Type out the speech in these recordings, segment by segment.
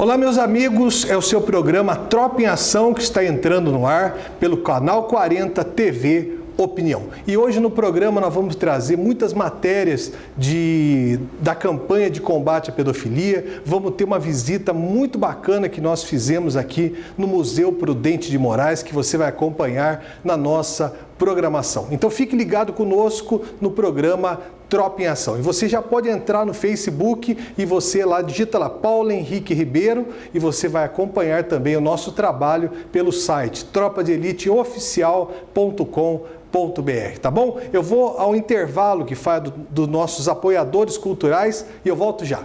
Olá, meus amigos, é o seu programa Tropa em Ação que está entrando no ar pelo canal 40 TV Opinião. E hoje no programa nós vamos trazer muitas matérias da campanha de combate à pedofilia. Vamos ter uma visita muito bacana que nós fizemos aqui no Museu Prudente de Moraes, que você vai acompanhar na nossa programação. Então fique ligado conosco no programa Tropa em Ação. E você já pode entrar no Facebook e você lá digita lá Paulo Henrique Ribeiro e você vai acompanhar também o nosso trabalho pelo site tropadeeliteoficial.com.br, tá bom? Eu vou ao intervalo que faz dos nossos apoiadores culturais e eu volto já.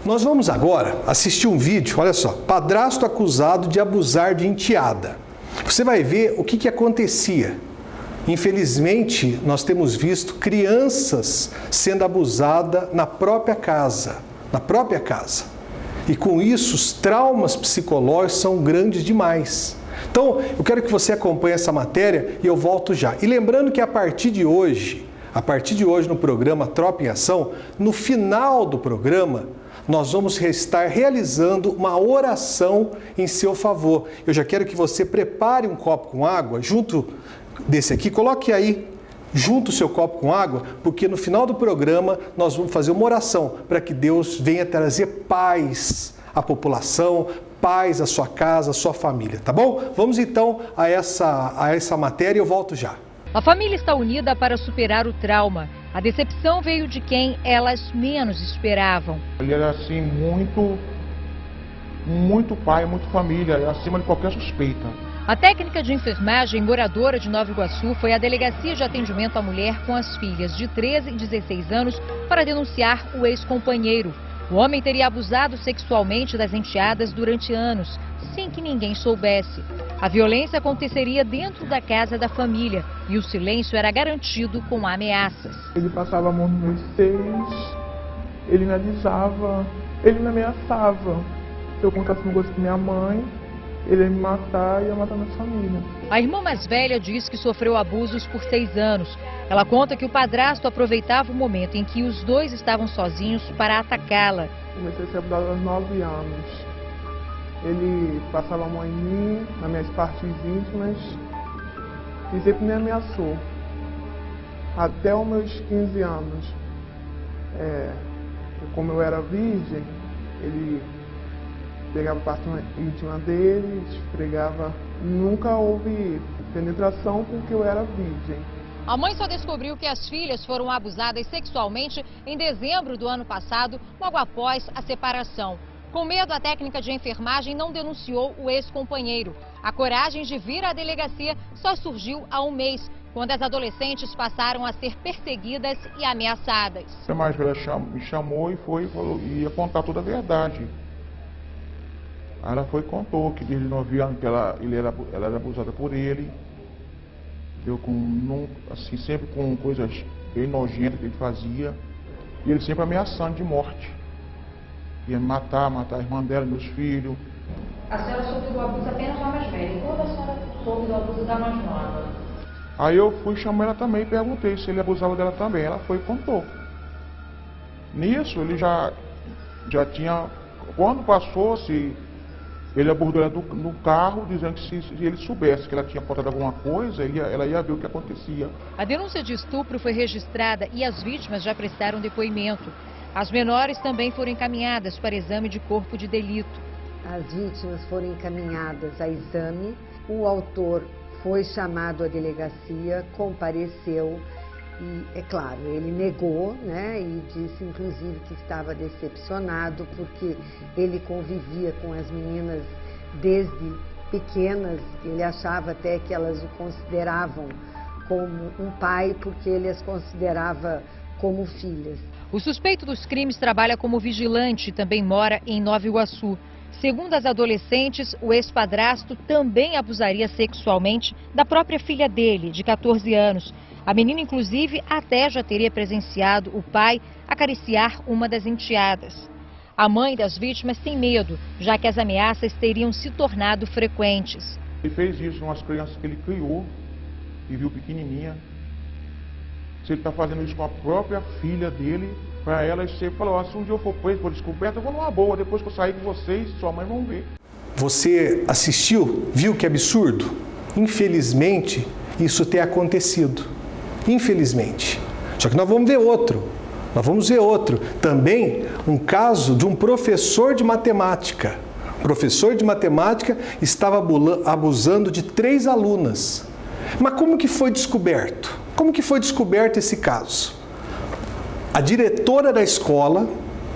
Nós vamos agora assistir um vídeo, olha só, padrasto acusado de abusar de enteada. Você vai ver o que acontecia. Infelizmente, nós temos visto crianças sendo abusadas na própria casa, E com isso, os traumas psicológicos são grandes demais. Então, eu quero que você acompanhe essa matéria e eu volto já. E lembrando que a partir de hoje no programa Tropa em Ação, no final do programa, nós vamos estar realizando uma oração em seu favor. Eu já quero que você prepare um copo com água, junto desse aqui, coloque aí, junto o seu copo com água, porque no final do programa nós vamos fazer uma oração para que Deus venha trazer paz à população, paz à sua casa, à sua família, tá bom? Vamos então a essa matéria e eu volto já. A família está unida para superar o trauma. A decepção veio de quem elas menos esperavam. Ele era assim, muito pai, muito família, acima de qualquer suspeita. A técnica de enfermagem moradora de Nova Iguaçu foi à delegacia de atendimento à mulher com as filhas de 13 e 16 anos para denunciar o ex-companheiro. O homem teria abusado sexualmente das enteadas durante anos, sem que ninguém soubesse. A violência aconteceria dentro da casa da família e o silêncio era garantido com ameaças. Ele passava a mão nos meus seios, ele me alisava, ele me ameaçava. Se eu contasse um negócio com minha mãe, ele ia me matar e ia matar minha família. A irmã mais velha diz que sofreu abusos por 6 anos. Ela conta que o padrasto aproveitava o momento em que os dois estavam sozinhos para atacá-la. Comecei a ser abusado aos 9 anos. Ele passava a mão em mim, nas minhas partes íntimas, e sempre me ameaçou. Até os meus 15 anos. Como eu era virgem, ele pegava a parte íntima dele, esfregava. Nunca houve penetração porque eu era virgem. A mãe só descobriu que as filhas foram abusadas sexualmente em dezembro do ano passado, logo após a separação. Com medo, a técnica de enfermagem não denunciou o ex-companheiro. A coragem de vir à delegacia só surgiu há um mês, quando as adolescentes passaram a ser perseguidas e ameaçadas. A mais velha me chamou e falou, ia contar toda a verdade. Ela foi e contou que desde 9 anos que ela era abusada por ele. Eu assim, sempre com coisas bem nojentas que ele fazia. E ele sempre ameaçando de morte. Ia matar a irmã dela, meus filhos. A senhora soube do abuso apenas da mais velha. E quando a senhora soube do abuso da mais nova? Aí eu fui chamar ela também e perguntei se ele abusava dela também. Ela foi e contou. Nisso, ele já tinha... Quando passou, se ele abordou ela no carro, dizendo que se ele soubesse que ela tinha apontado alguma coisa, ela ia ver o que acontecia. A denúncia de estupro foi registrada e as vítimas já prestaram depoimento. As menores também foram encaminhadas para exame de corpo de delito. As vítimas foram encaminhadas a exame, o autor foi chamado à delegacia, compareceu e, é claro, ele negou, né, e disse inclusive que estava decepcionado porque ele convivia com as meninas desde pequenas, ele achava até que elas o consideravam como um pai porque ele as considerava como filhas. O suspeito dos crimes trabalha como vigilante e também mora em Nova Iguaçu. Segundo as adolescentes, o ex-padrasto também abusaria sexualmente da própria filha dele, de 14 anos. A menina, inclusive, até já teria presenciado o pai acariciar uma das enteadas. A mãe das vítimas tem medo, já que as ameaças teriam se tornado frequentes. Ele fez isso com as crianças que ele criou e viu pequenininha. Se ele está fazendo isso com a própria filha dele, para ela, ele sempre falou, se um dia eu for preso por descoberta, eu vou numa boa, depois que eu sair com vocês, sua mãe vão ver. Você assistiu, viu que absurdo? Infelizmente, isso tem acontecido. Infelizmente. Só que nós vamos ver outro. Também um caso de um professor de matemática. O professor de matemática estava abusando de 3 alunas. Mas como que foi descoberto? Como que foi descoberto esse caso? A diretora da escola,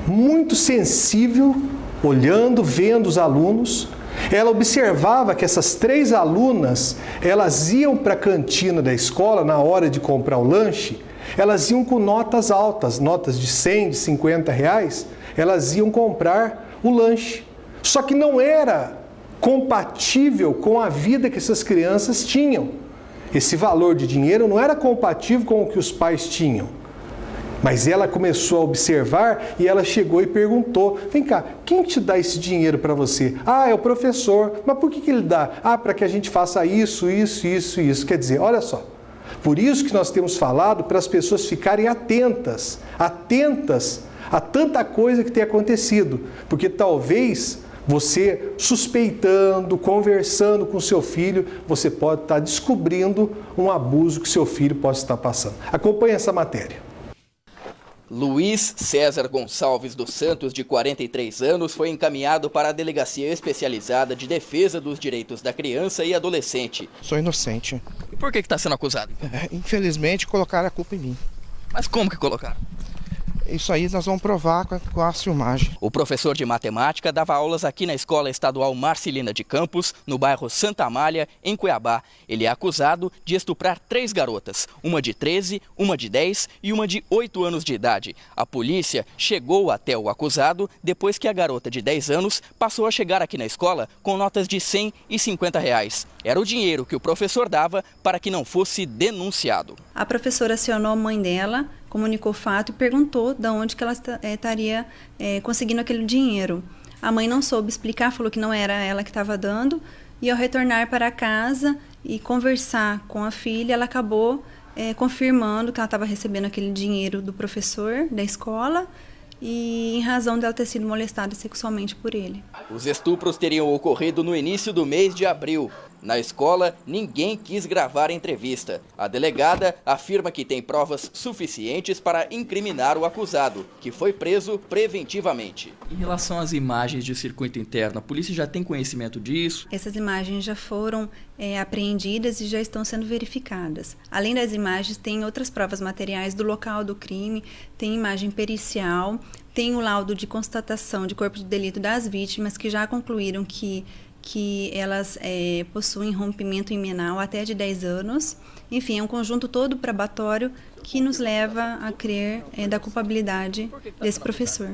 muito sensível, olhando, vendo os alunos, ela observava que essas 3 alunas, elas iam para a cantina da escola na hora de comprar o lanche, elas iam com notas altas, notas de 100, de 50 reais, elas iam comprar o lanche. Só que não era compatível com a vida que essas crianças tinham. Esse valor de dinheiro não era compatível com o que os pais tinham. Mas ela começou a observar e ela chegou e perguntou, vem cá, quem te dá esse dinheiro para você? Ah, é o professor. Mas por que ele dá? Ah, para que a gente faça isso. Quer dizer, olha só, por isso que nós temos falado para as pessoas ficarem atentas a tanta coisa que tem acontecido. Porque talvez você suspeitando, conversando com seu filho, você pode estar descobrindo um abuso que seu filho possa estar passando. Acompanhe essa matéria. Luiz César Gonçalves dos Santos, de 43 anos, foi encaminhado para a Delegacia Especializada de Defesa dos Direitos da Criança e Adolescente. Sou inocente. E por que está sendo acusado? Infelizmente, colocaram a culpa em mim. Mas como que colocaram? Isso aí nós vamos provar com a filmagem. O professor de matemática dava aulas aqui na Escola Estadual Marcelina de Campos, no bairro Santa Amália, em Cuiabá. Ele é acusado de estuprar 3 garotas, uma de 13, uma de 10 e uma de 8 anos de idade. A polícia chegou até o acusado depois que a garota de 10 anos passou a chegar aqui na escola com notas de 100 e 50 reais. Era o dinheiro que o professor dava para que não fosse denunciado. A professora acionou a mãe dela, comunicou o fato e perguntou de onde que ela estaria conseguindo aquele dinheiro. A mãe não soube explicar, falou que não era ela que estava dando, e ao retornar para casa e conversar com a filha, ela acabou confirmando que ela estava recebendo aquele dinheiro do professor da escola, e em razão dela ter sido molestada sexualmente por ele. Os estupros teriam ocorrido no início do mês de abril. Na escola, ninguém quis gravar a entrevista. A delegada afirma que tem provas suficientes para incriminar o acusado, que foi preso preventivamente. Em relação às imagens de circuito interno, a polícia já tem conhecimento disso? Essas imagens já foram apreendidas e já estão sendo verificadas. Além das imagens, tem outras provas materiais do local do crime, tem imagem pericial, tem o laudo de constatação de corpo de delito das vítimas, que já concluíram que elas possuem rompimento imenal até de 10 anos. Enfim, é um conjunto todo probatório que nos leva a crer da culpabilidade desse professor.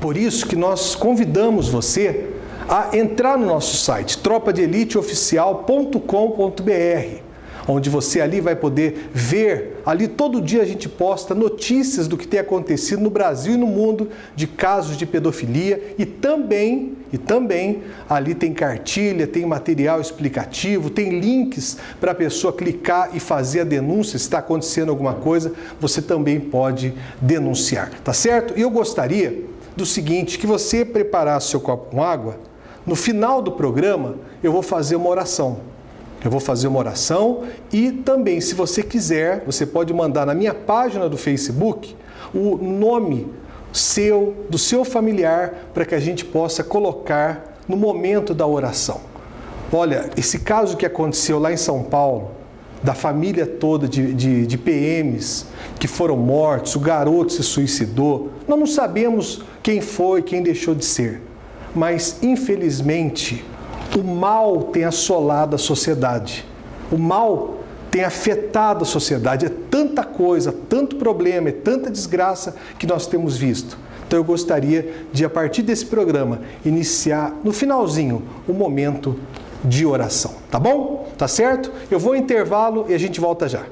Por isso que nós convidamos você a entrar no nosso site, tropadeeliteoficial.com.br, onde você ali vai poder ver, ali todo dia a gente posta notícias do que tem acontecido no Brasil e no mundo de casos de pedofilia e também E também ali tem cartilha, tem material explicativo, tem links para a pessoa clicar e fazer a denúncia. Se está acontecendo alguma coisa, você também pode denunciar, tá certo? E eu gostaria do seguinte, que você preparasse seu copo com água. No final do programa, eu vou fazer uma oração. Eu vou fazer uma oração e também, se você quiser, você pode mandar na minha página do Facebook o nome do seu familiar, para que a gente possa colocar no momento da oração. Olha, esse caso que aconteceu lá em São Paulo, da família toda de PMs que foram mortos, o garoto se suicidou, nós não sabemos quem foi, quem deixou de ser, mas infelizmente o mal tem assolado a sociedade, o mal tem afetado a sociedade, é tanta coisa, tanto problema, é tanta desgraça que nós temos visto. Então eu gostaria de, a partir desse programa, iniciar no finalzinho o momento de oração, tá bom? Tá certo? Eu vou ao intervalo e a gente volta já.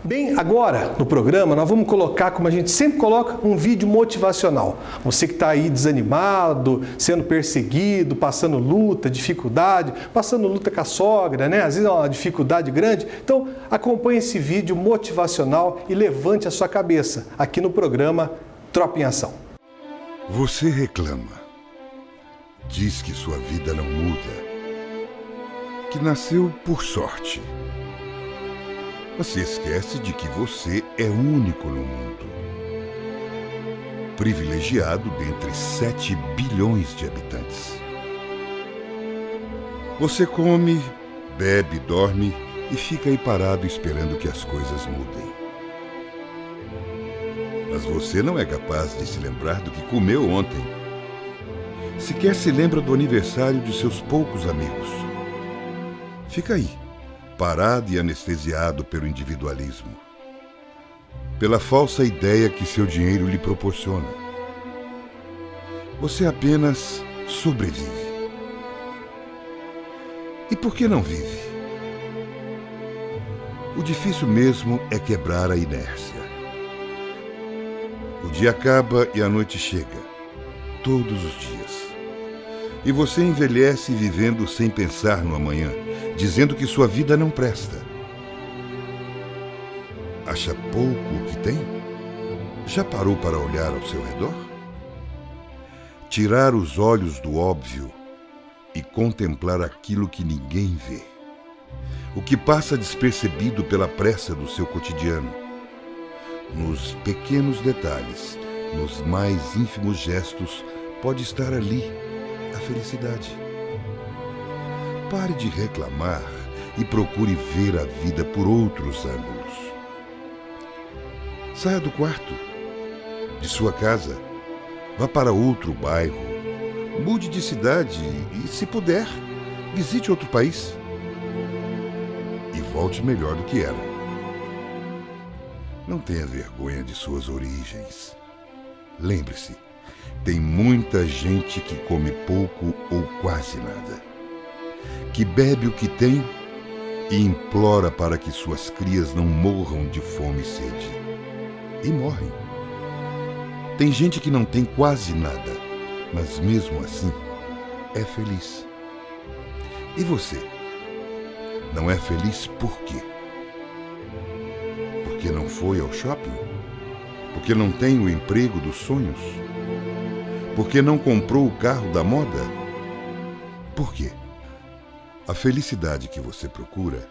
Bem, agora no programa nós vamos colocar, como a gente sempre coloca, um vídeo motivacional. Você que está aí desanimado, sendo perseguido, passando luta, dificuldade, passando luta com a sogra, né? Às vezes é uma dificuldade grande. Então acompanhe esse vídeo motivacional e levante a sua cabeça aqui no programa Tropa em Ação. Você reclama, diz que sua vida não muda, que nasceu por sorte. Você esquece de que você é único no mundo. Privilegiado dentre 7 bilhões de habitantes. Você come, bebe, dorme e fica aí parado esperando que as coisas mudem. Mas você não é capaz de se lembrar do que comeu ontem. Sequer se lembra do aniversário de seus poucos amigos. Fica aí, parado e anestesiado pelo individualismo, pela falsa ideia que seu dinheiro lhe proporciona. Você apenas sobrevive. E por que não vive? O difícil mesmo é quebrar a inércia. O dia acaba e a noite chega, todos os dias. E você envelhece vivendo sem pensar no amanhã, dizendo que sua vida não presta. Acha pouco o que tem? Já parou para olhar ao seu redor? Tirar os olhos do óbvio e contemplar aquilo que ninguém vê. O que passa despercebido pela pressa do seu cotidiano. Nos pequenos detalhes, Nos mais ínfimos gestos pode estar ali a felicidade. Pare de reclamar e procure ver a vida por outros ângulos. Saia do quarto, de sua casa, vá para outro bairro, mude de cidade e, se puder, visite outro país. E volte melhor do que era. Não tenha vergonha de suas origens. Lembre-se, tem muita gente que come pouco ou quase nada, que bebe o que tem e implora para que suas crias não morram de fome e sede. E morrem. Tem gente que não tem quase nada, mas mesmo assim é feliz. E você? Não é feliz por quê? Porque não foi ao shopping? Porque não tem o emprego dos sonhos? Porque não comprou o carro da moda? Por quê? A felicidade que você procura,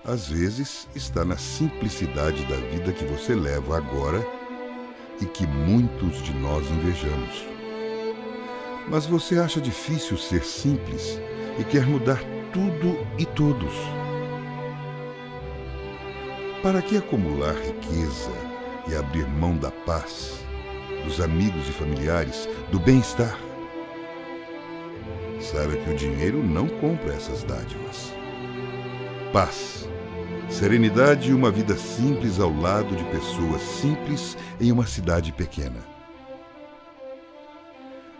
às vezes, está na simplicidade da vida que você leva agora e que muitos de nós invejamos. Mas você acha difícil ser simples e quer mudar tudo e todos. Para que acumular riqueza e abrir mão da paz, dos amigos e familiares, do bem-estar? Saiba que o dinheiro não compra essas dádivas. Paz, serenidade e uma vida simples ao lado de pessoas simples em uma cidade pequena.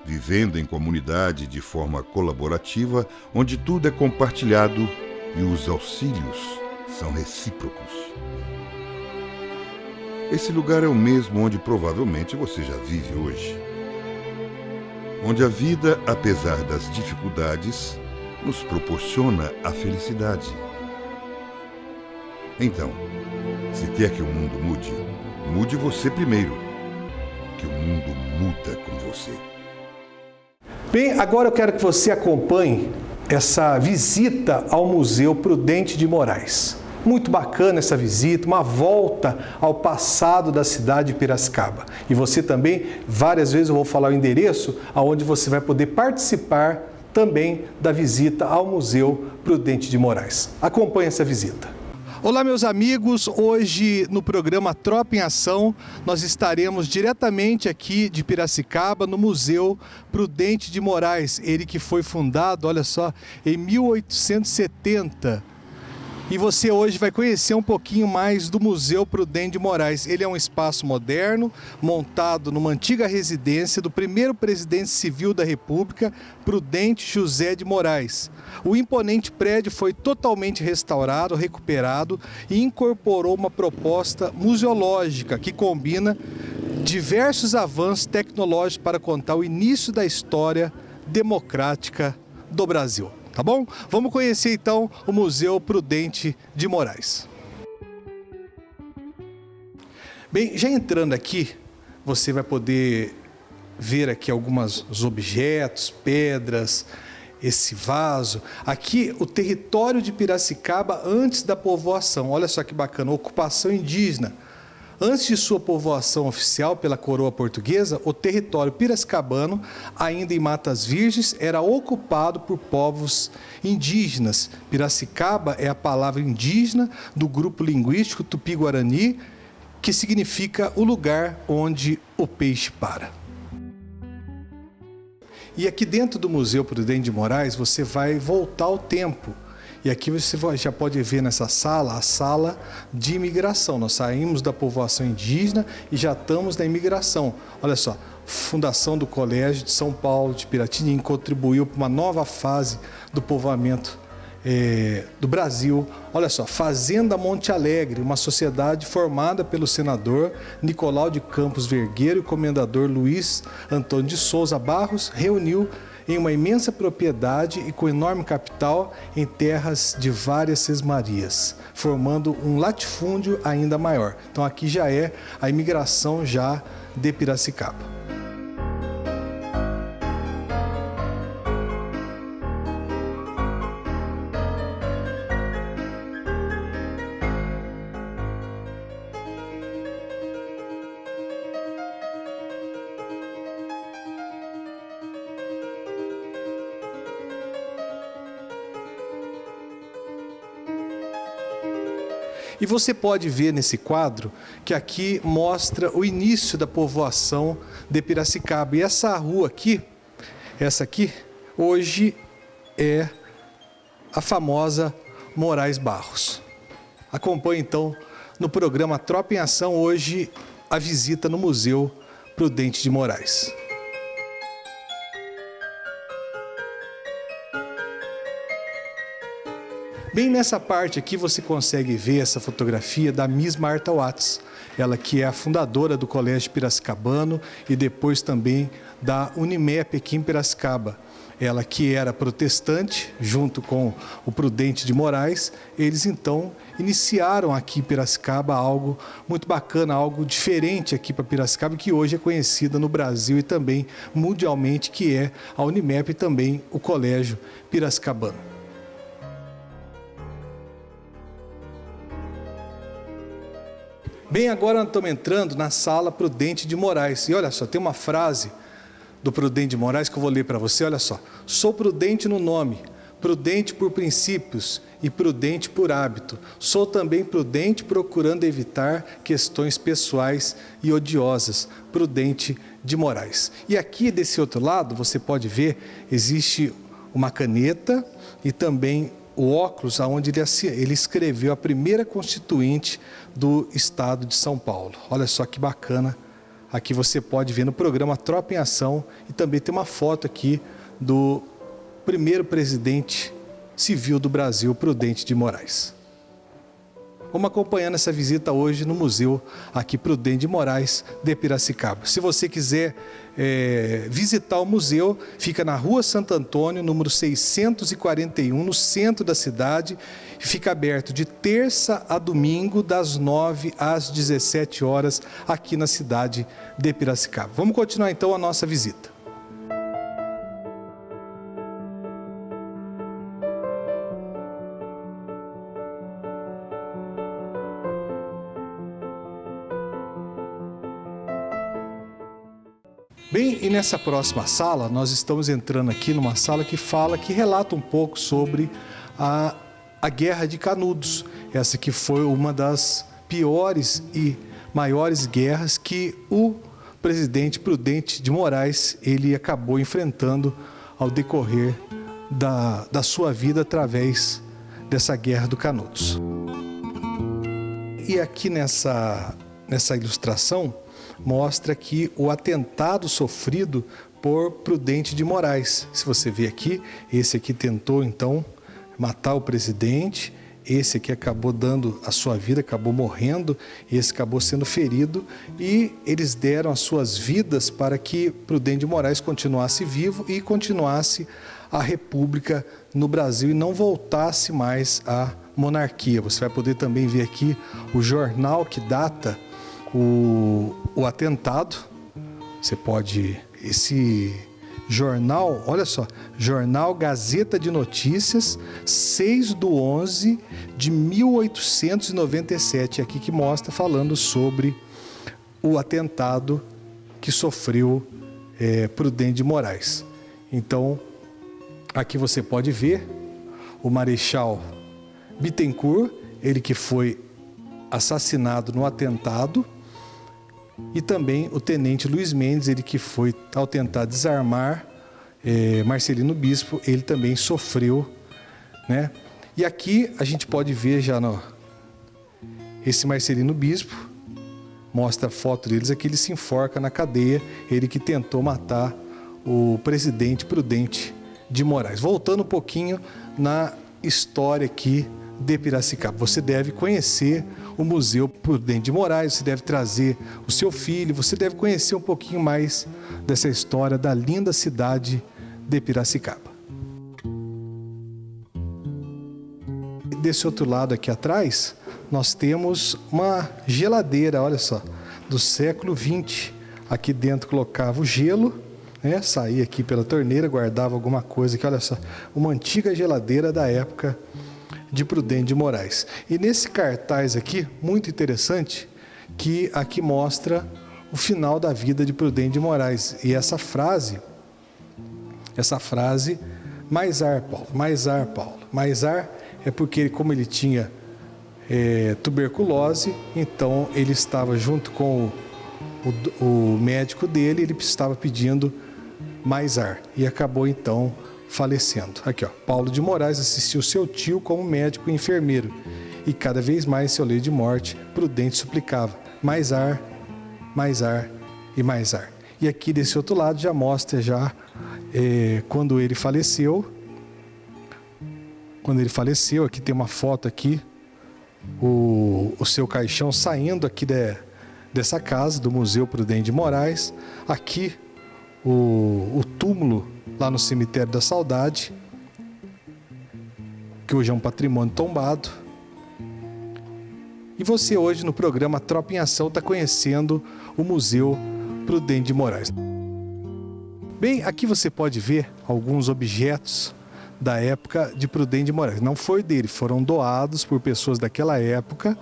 Vivendo em comunidade de forma colaborativa, onde tudo é compartilhado e os auxílios são recíprocos. Esse lugar é o mesmo onde provavelmente você já vive hoje. Onde a vida, apesar das dificuldades, nos proporciona a felicidade. Então, se quer que o mundo mude, mude você primeiro, que o mundo muda com você. Bem, agora eu quero que você acompanhe essa visita ao Museu Prudente de Moraes. Muito bacana essa visita, uma volta ao passado da cidade de Piracicaba. E você também, várias vezes eu vou falar o endereço aonde você vai poder participar também da visita ao Museu Prudente de Moraes. Acompanhe essa visita. Olá, meus amigos, hoje no programa Tropa em Ação, nós estaremos diretamente aqui de Piracicaba, no Museu Prudente de Moraes, ele que foi fundado, olha só, em 1870. E você hoje vai conhecer um pouquinho mais do Museu Prudente de Moraes. Ele é um espaço moderno, montado numa antiga residência do primeiro presidente civil da República, Prudente José de Moraes. O imponente prédio foi totalmente restaurado, recuperado e incorporou uma proposta museológica que combina diversos avanços tecnológicos para contar o início da história democrática do Brasil. Tá bom? Vamos conhecer então o Museu Prudente de Moraes. Bem, já entrando aqui, você vai poder ver aqui alguns objetos, pedras, esse vaso. Aqui o território de Piracicaba antes da povoação. Olha só que bacana, ocupação indígena. Antes de sua povoação oficial pela coroa portuguesa, o território piracicabano, ainda em Matas Virgens, era ocupado por povos indígenas. Piracicaba é a palavra indígena do grupo linguístico Tupi-Guarani, que significa o lugar onde o peixe para. E aqui dentro do Museu Prudente de Moraes, você vai voltar ao tempo. E aqui você já pode ver nessa sala, a sala de imigração. Nós saímos da povoação indígena e já estamos na imigração. Olha só, fundação do Colégio de São Paulo, de Piratininga, contribuiu para uma nova fase do povoamento do Brasil. Olha só, Fazenda Monte Alegre, uma sociedade formada pelo senador Nicolau de Campos Vergueiro e comendador Luiz Antônio de Souza Barros, reuniu em uma imensa propriedade e com enorme capital em terras de várias sesmarias, formando um latifúndio ainda maior. Então aqui já é a imigração já de Piracicaba. E você pode ver nesse quadro que aqui mostra o início da povoação de Piracicaba. E essa rua aqui, essa aqui, hoje é a famosa Moraes Barros. Acompanhe então no programa Tropa em Ação hoje a visita no Museu Prudente de Moraes. Bem nessa parte aqui você consegue ver essa fotografia da Miss Marta Watts, ela que é a fundadora do Colégio Piracicabano e depois também da Unimep aqui em Piracicaba. Ela que era protestante, junto com o Prudente de Moraes, eles então iniciaram aqui em Piracicaba algo muito bacana, algo diferente aqui para Piracicaba, que hoje é conhecida no Brasil e também mundialmente, que é a Unimep e também o Colégio Piracicabano. Bem, agora nós estamos entrando na sala Prudente de Moraes. E olha só, tem uma frase do Prudente de Moraes que eu vou ler para você, olha só. Sou prudente no nome, prudente por princípios e prudente por hábito. Sou também prudente procurando evitar questões pessoais e odiosas. Prudente de Moraes. E aqui desse outro lado, você pode ver, existe uma caneta e também o óculos onde ele escreveu a primeira constituinte do estado de São Paulo. Olha só que bacana. Aqui você pode ver no programa Tropa em Ação e também tem uma foto aqui do primeiro presidente civil do Brasil, Prudente de Moraes. Vamos acompanhando essa visita hoje no Museu aqui Prudente de Moraes de Piracicaba. Se você quiser visitar o museu, fica na Rua Santo Antônio, número 641, no centro da cidade. Fica aberto de terça a domingo, das 9 às 17 horas, aqui na cidade de Piracicaba. Vamos continuar então a nossa visita. Bem, e nessa próxima sala, nós estamos entrando aqui numa sala que relata um pouco sobre a Guerra de Canudos. Essa que foi uma das piores e maiores guerras que o presidente Prudente de Moraes, ele acabou enfrentando ao decorrer da sua vida através dessa Guerra do Canudos. E aqui nessa ilustração, mostra aqui o atentado sofrido por Prudente de Moraes. Se você vê aqui, esse aqui tentou então matar o presidente, esse aqui acabou dando a sua vida, acabou morrendo, esse acabou sendo ferido e eles deram as suas vidas para que Prudente de Moraes continuasse vivo e continuasse a república no Brasil e não voltasse mais à monarquia. Você vai poder também ver aqui o jornal que data o atentado. Você pode, esse jornal, olha só, Jornal Gazeta de Notícias, 6/11/1897, aqui que mostra, falando sobre o atentado que sofreu Prudente de Moraes. Então, aqui você pode ver o Marechal Bittencourt, ele que foi assassinado no atentado, e também o Tenente Luiz Mendes, ele que foi, ao tentar desarmar Marcelino Bispo, ele também sofreu, né? E aqui a gente pode ver já esse Marcelino Bispo, mostra a foto deles, aqui ele se enforca na cadeia, ele que tentou matar o presidente Prudente de Moraes. Voltando um pouquinho na história aqui de Piracicaba, você deve conhecer o Museu Prudente de Moraes, você deve trazer o seu filho, você deve conhecer um pouquinho mais dessa história da linda cidade de Piracicaba. Desse outro lado aqui atrás, nós temos uma geladeira, olha só, do século XX. Aqui dentro colocava o gelo, né? Saía aqui pela torneira, guardava alguma coisa aqui, olha só, uma antiga geladeira da época de Prudente de Moraes. E nesse cartaz aqui, muito interessante, que aqui mostra o final da vida de Prudente de Moraes. E essa frase, mais ar, Paulo, mais ar, Paulo. Mais ar é porque, como ele tinha tuberculose, então ele estava junto com o médico dele, ele estava pedindo mais ar e acabou então falecendo. Aqui, ó, Paulo de Moraes assistiu seu tio como médico e enfermeiro e cada vez mais seu leito de morte, Prudente suplicava mais ar, mais ar e mais ar. E aqui desse outro lado já mostra quando ele faleceu. Quando ele faleceu, aqui tem uma foto aqui, o seu caixão saindo aqui dessa casa, do Museu Prudente de Moraes. Aqui o túmulo lá no Cemitério da Saudade, que hoje é um patrimônio tombado. E você hoje no programa Tropa em Ação está conhecendo o Museu Prudente de Moraes. Bem, aqui você pode ver alguns objetos da época de Prudente de Moraes. Não foi dele, foram doados por pessoas daquela época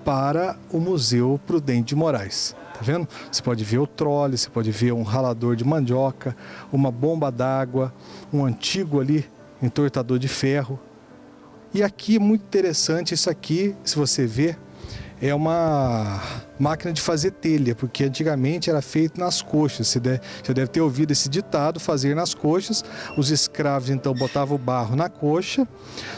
para o Museu Prudente de Moraes. Tá vendo? Você pode ver o trole, você pode ver um ralador de mandioca, uma bomba d'água, um antigo ali entortador de ferro. E aqui, muito interessante, isso aqui, se você ver, é uma máquina de fazer telha, porque antigamente era feito nas coxas. Você deve ter ouvido esse ditado, fazer nas coxas. Os escravos então botavam o barro na coxa,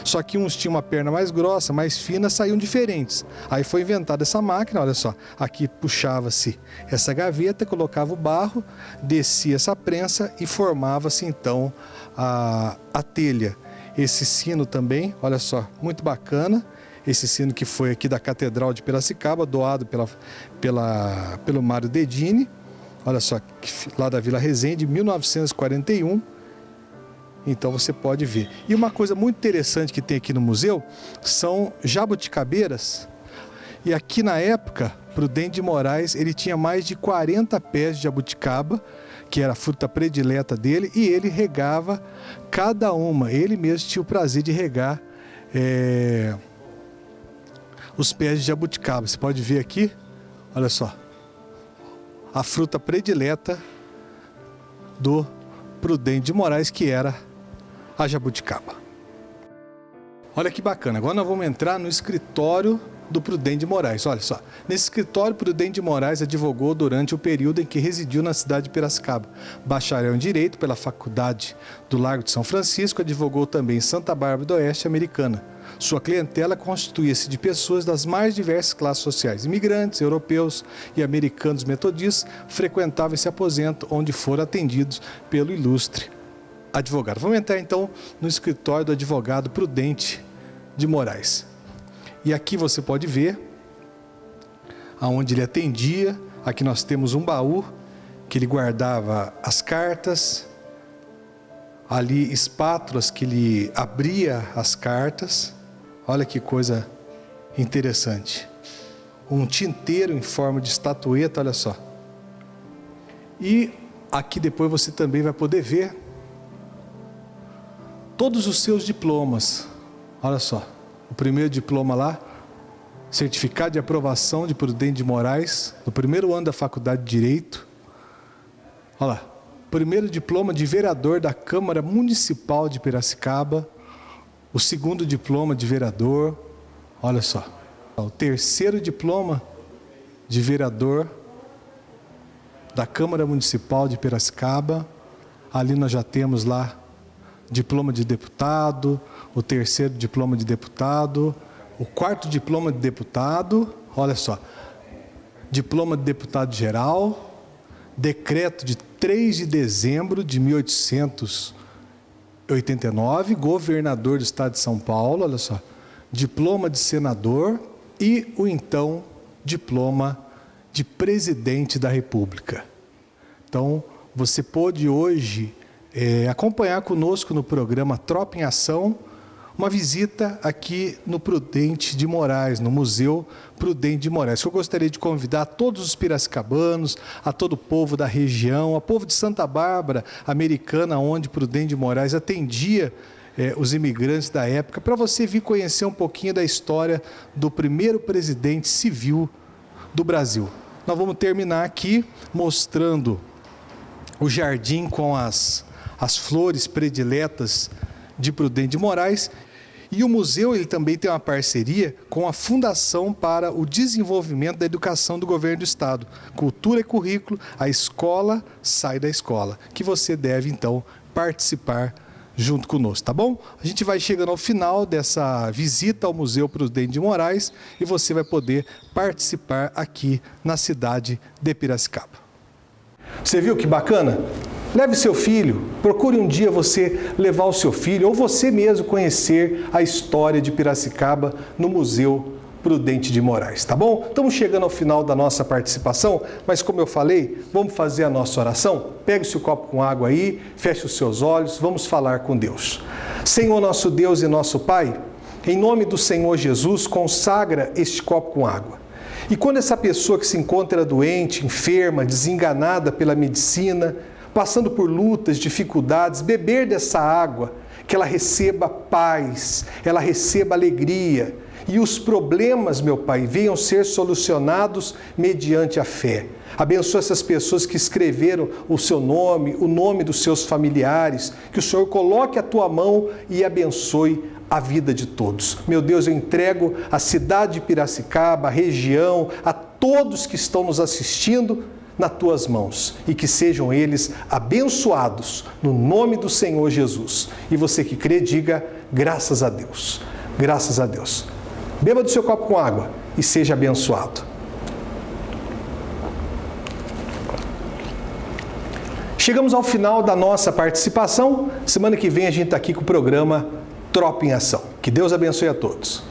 só que uns tinham uma perna mais grossa, mais fina, saíam diferentes. Aí foi inventada essa máquina, olha só, aqui puxava-se essa gaveta, colocava o barro, descia essa prensa e formava-se então a telha. Esse sino também, olha só, muito bacana. Esse sino que foi aqui da Catedral de Piracicaba, doado pelo Mário Dedini, olha só, lá da Vila Resende, 1941. Então você pode ver. E uma coisa muito interessante que tem aqui no museu são jabuticabeiras. E aqui na época, Prudente de Moraes, ele tinha mais de 40 pés de jabuticaba, que era a fruta predileta dele, e ele regava cada uma. Ele mesmo tinha o prazer de regar os pés de jabuticaba. Você pode ver aqui, olha só, a fruta predileta do Prudente de Moraes, que era a jabuticaba. Olha que bacana, agora nós vamos entrar no escritório do Prudente de Moraes. Olha só, nesse escritório, Prudente de Moraes advogou durante o período em que residiu na cidade de Piracicaba. Bacharel em Direito pela Faculdade do Largo de São Francisco, advogou também em Santa Bárbara do Oeste, Americana. Sua clientela constituía-se de pessoas das mais diversas classes sociais. Imigrantes, europeus e americanos metodistas frequentavam esse aposento, onde foram atendidos pelo ilustre advogado. Vamos entrar então no escritório do advogado Prudente de Moraes. E aqui você pode ver aonde ele atendia. Aqui nós temos um baú que ele guardava as cartas. Ali espátulas que ele abria as cartas. Olha que coisa interessante. Um tinteiro em forma de estatueta, olha só. E aqui depois você também vai poder ver todos os seus diplomas. Olha só. O primeiro diploma lá, certificado de aprovação de Prudente de Moraes, no primeiro ano da Faculdade de Direito. Olha lá. Primeiro diploma de vereador da Câmara Municipal de Piracicaba. O segundo diploma de vereador, olha só. O terceiro diploma de vereador da Câmara Municipal de Piracicaba. Ali nós já temos lá diploma de deputado, o terceiro diploma de deputado, o quarto diploma de deputado, olha só. Diploma de deputado geral, decreto de 3 de dezembro de 1889, governador do estado de São Paulo, olha só, diploma de senador e o então diploma de presidente da República. Então, você pôde hoje acompanhar conosco no programa Tropa em Ação, uma visita aqui no Prudente de Moraes, no Museu Prudente de Moraes. Eu gostaria de convidar todos os piracicabanos, a todo o povo da região, a povo de Santa Bárbara, Americana, onde Prudente de Moraes atendia os imigrantes da época, para você vir conhecer um pouquinho da história do primeiro presidente civil do Brasil. Nós vamos terminar aqui mostrando o jardim com as flores prediletas de Prudente de Moraes. E o museu ele também tem uma parceria com a Fundação para o Desenvolvimento da Educação do Governo do Estado. Cultura e Currículo, a escola sai da escola, que você deve então participar junto conosco, tá bom? A gente vai chegando ao final dessa visita ao Museu Prudente de Moraes e você vai poder participar aqui na cidade de Piracicaba. Você viu que bacana? Leve seu filho, procure um dia você levar o seu filho ou você mesmo conhecer a história de Piracicaba no Museu Prudente de Moraes, tá bom? Estamos chegando ao final da nossa participação, mas como eu falei, vamos fazer a nossa oração? Pegue o seu copo com água aí, feche os seus olhos, vamos falar com Deus. Senhor nosso Deus e nosso Pai, em nome do Senhor Jesus, consagra este copo com água. E quando essa pessoa que se encontra doente, enferma, desenganada pela medicina, passando por lutas, dificuldades, beber dessa água, que ela receba paz, ela receba alegria, e os problemas, meu Pai, venham ser solucionados mediante a fé. Abençoa essas pessoas que escreveram o seu nome, o nome dos seus familiares, que o Senhor coloque a tua mão e abençoe a vida de todos. Meu Deus, eu entrego a cidade de Piracicaba, a região, a todos que estão nos assistindo nas tuas mãos e que sejam eles abençoados no nome do Senhor Jesus. E você que crê, diga graças a Deus. Graças a Deus. Beba do seu copo com água e seja abençoado. Chegamos ao final da nossa participação. Semana que vem a gente está aqui com o programa Tropa em Ação. Que Deus abençoe a todos.